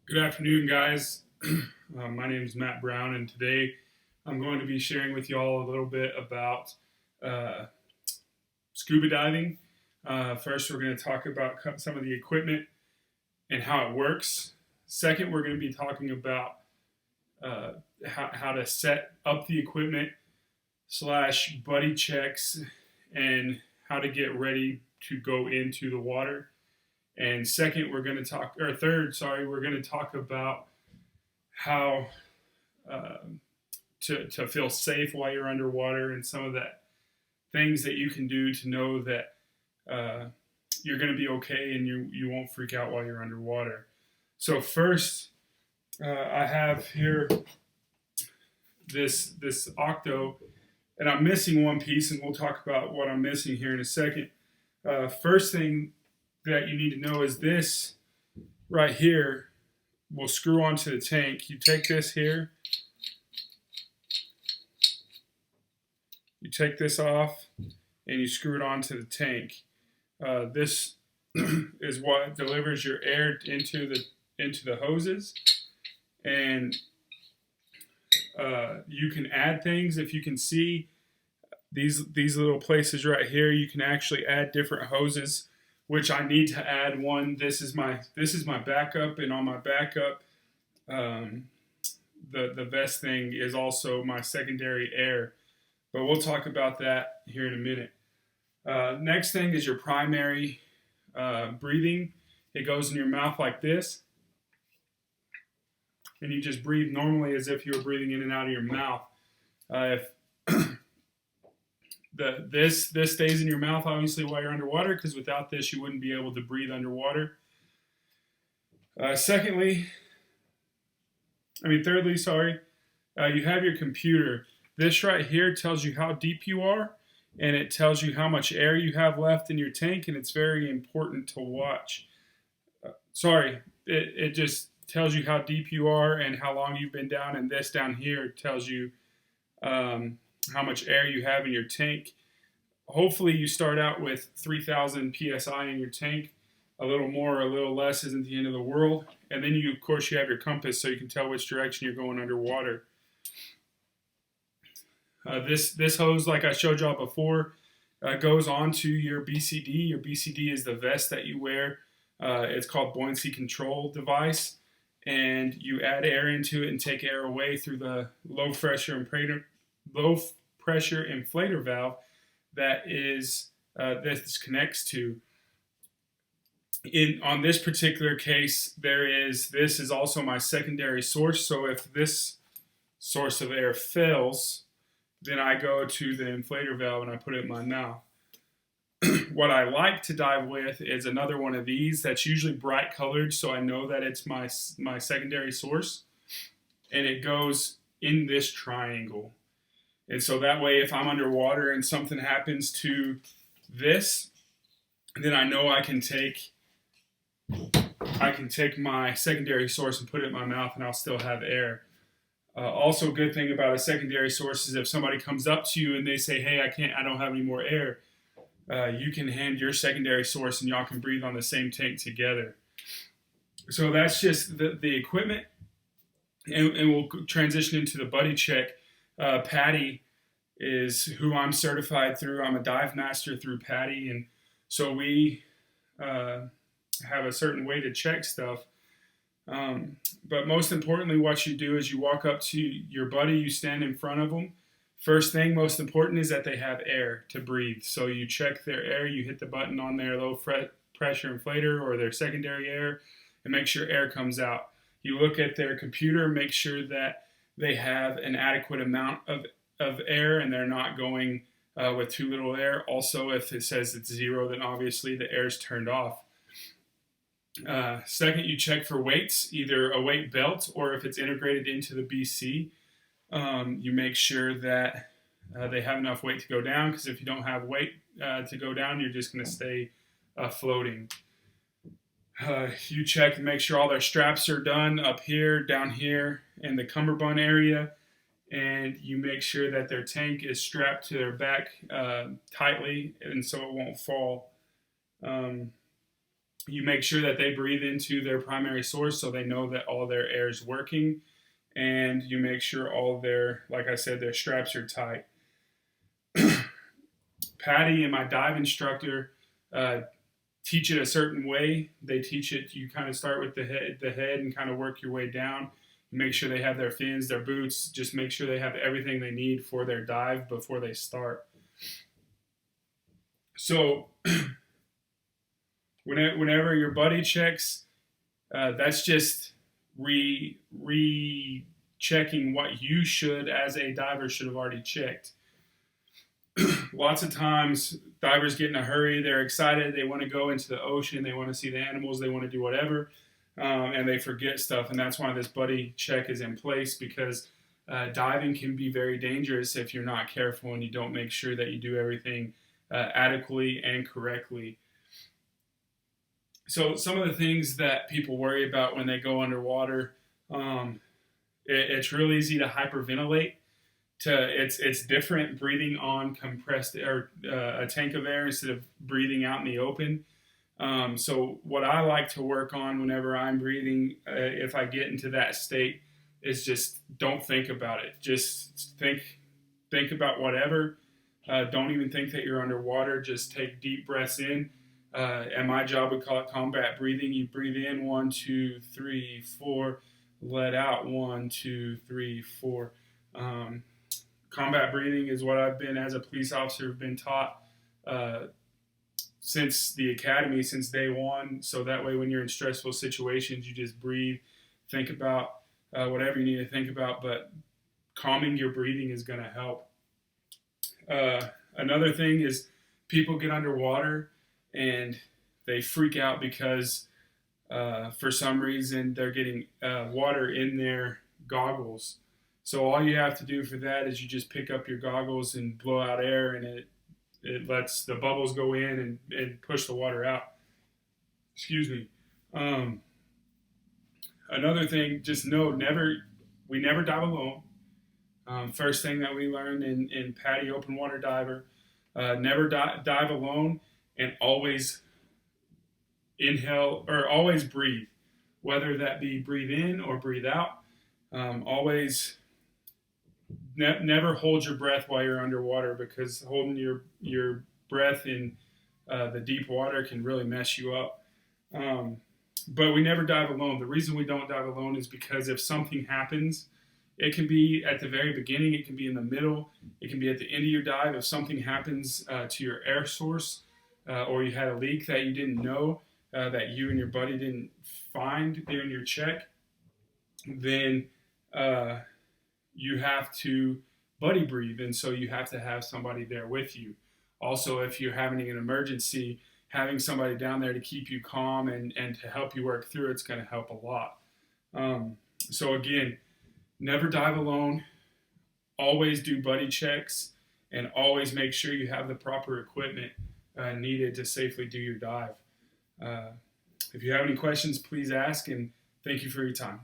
Good afternoon, guys. My name is Matt Brown, and today I'm going to be sharing with y'all a little bit about uh, scuba diving. First, we're going to talk about some of the equipment and how it works. Second, we're going to be talking about uh, how to set up the equipment slash buddy checks and how to get ready to go into the water. And second, we're going to talk, or third, sorry, we're going to talk about how uh, to feel safe while you're underwater and some of that things that you can do to know that uh, you're going to be okay and you won't freak out while you're underwater. So first, I have here this octo, and I'm missing one piece, and we'll talk about what I'm missing here in a second. First thing that you need to know is this right here will screw onto the tank. You take this here, you take this off, and you screw it onto the tank. This is what delivers your air into the hoses, and you can add things. If you can see these little places right here, you can actually add different hoses. Which I need to add one. This is my backup, and on my backup, um, the vest thing is also my secondary air. But we'll talk about that here in a minute. Next thing is your primary breathing. It goes in your mouth like this, and you just breathe normally as if you were breathing in and out of your mouth. If this stays in your mouth obviously while you're underwater, because without this you wouldn't be able to breathe underwater. Thirdly, sorry, you have your computer. This right here tells you how deep you are, and it tells you how much air you have left in your tank, and it's very important to watch. It just tells you how deep you are and how long you've been down, and this down here tells you how much air you have in your tank. Hopefully, you start out with 3,000 psi in your tank. A little more or a little less isn't the end of the world. And then of course, you have your compass so you can tell which direction you're going underwater. This hose, like I showed y'all before, goes onto your BCD. Your BCD is the vest that you wear. It's called buoyancy control device, and you add air into it and take air away through the low pressure inflator valve that this connects to. On this particular case, this is also my secondary source. So if this source of air fails, then I go to the inflator valve and I put it in my mouth. What I like to dive with is another one of these that's usually bright colored, so I know that it's my secondary source, and it goes in this triangle. And so that way, if I'm underwater and something happens to this, then I know I can take my secondary source and put it in my mouth, and I'll still have air. Also, a good thing about a secondary source is if somebody comes up to you and they say, "Hey, I don't have any more air," you can hand your secondary source, and y'all can breathe on the same tank together. So that's just the equipment, and we'll transition into the buddy check. PADI is who I'm certified through. I'm a dive master through PADI, and so we have a certain way to check stuff. But most importantly, what you do is you walk up to your buddy, you stand in front of them. First thing, most important, is that they have air to breathe. So you check their air, you hit the button on their low pressure inflator or their secondary air, and make sure air comes out. You look at their computer, make sure that they have an adequate amount of air and they're not going with too little air. Also, if it says it's zero, then obviously the air is turned off. Second, you check for weights, either a weight belt or if it's integrated into the BC. You make sure that they have enough weight to go down, because if you don't have weight to go down, you're just going to stay floating. You check and make sure all their straps are done up here, down here, in the cummerbund area, and you make sure that their tank is strapped to their back tightly, and so it won't fall. You make sure that they breathe into their primary source so they know that all their air is working, and you make sure all their, like I said, their straps are tight. Patty and my dive instructor teach it a certain way. They teach it, you kind of start with the head and kind of work your way down. Make sure they have their fins, their boots, just make sure they have everything they need for their dive before they start. So whenever your buddy checks, that's just checking what you should, as a diver, should have already checked. Lots of times divers get in a hurry, they're excited, they want to go into the ocean, they want to see the animals, they want to do whatever, and they forget stuff. And that's why this buddy check is in place, because diving can be very dangerous if you're not careful and you don't make sure that you do everything adequately and correctly. So some of the things that people worry about when they go underwater, it's real easy to hyperventilate. It's different breathing on compressed or a tank of air instead of breathing out in the open. So what I like to work on whenever I'm breathing, if I get into that state, is just don't think about it. Just think about whatever. Don't even think that you're underwater. Just take deep breaths in. And my job, we call it combat breathing. You breathe in 1, 2, 3, 4. Let out 1, 2, 3, 4. Combat breathing is what I've been, as a police officer, been taught since the academy, since day one. So that way, when you're in stressful situations, you just breathe, think about whatever you need to think about, but calming your breathing is going to help. Another thing is people get underwater and they freak out because for some reason they're getting water in their goggles. So all you have to do for that is you just pick up your goggles and blow out air, and it lets the bubbles go in and push the water out. Excuse me. Another thing, just know we never dive alone. First thing that we learned in PADI Open Water Diver, never dive alone, and always inhale or always breathe, whether that be breathe in or breathe out. Always never hold your breath while you're underwater, because holding your breath in the deep water can really mess you up. But we never dive alone. The reason we don't dive alone is because if something happens, it can be at the very beginning, it can be in the middle, it can be at the end of your dive. If something happens to your air source, or you had a leak that you didn't know, that you and your buddy didn't find during your check, then you have to buddy breathe, and so you have to have somebody there with you. Also, if you're having an emergency, having somebody down there to keep you calm and to help you work through it's going to help a lot. So again, never dive alone. Always do buddy checks, and always make sure you have the proper equipment needed to safely do your dive. If you have any questions, please ask, and thank you for your time.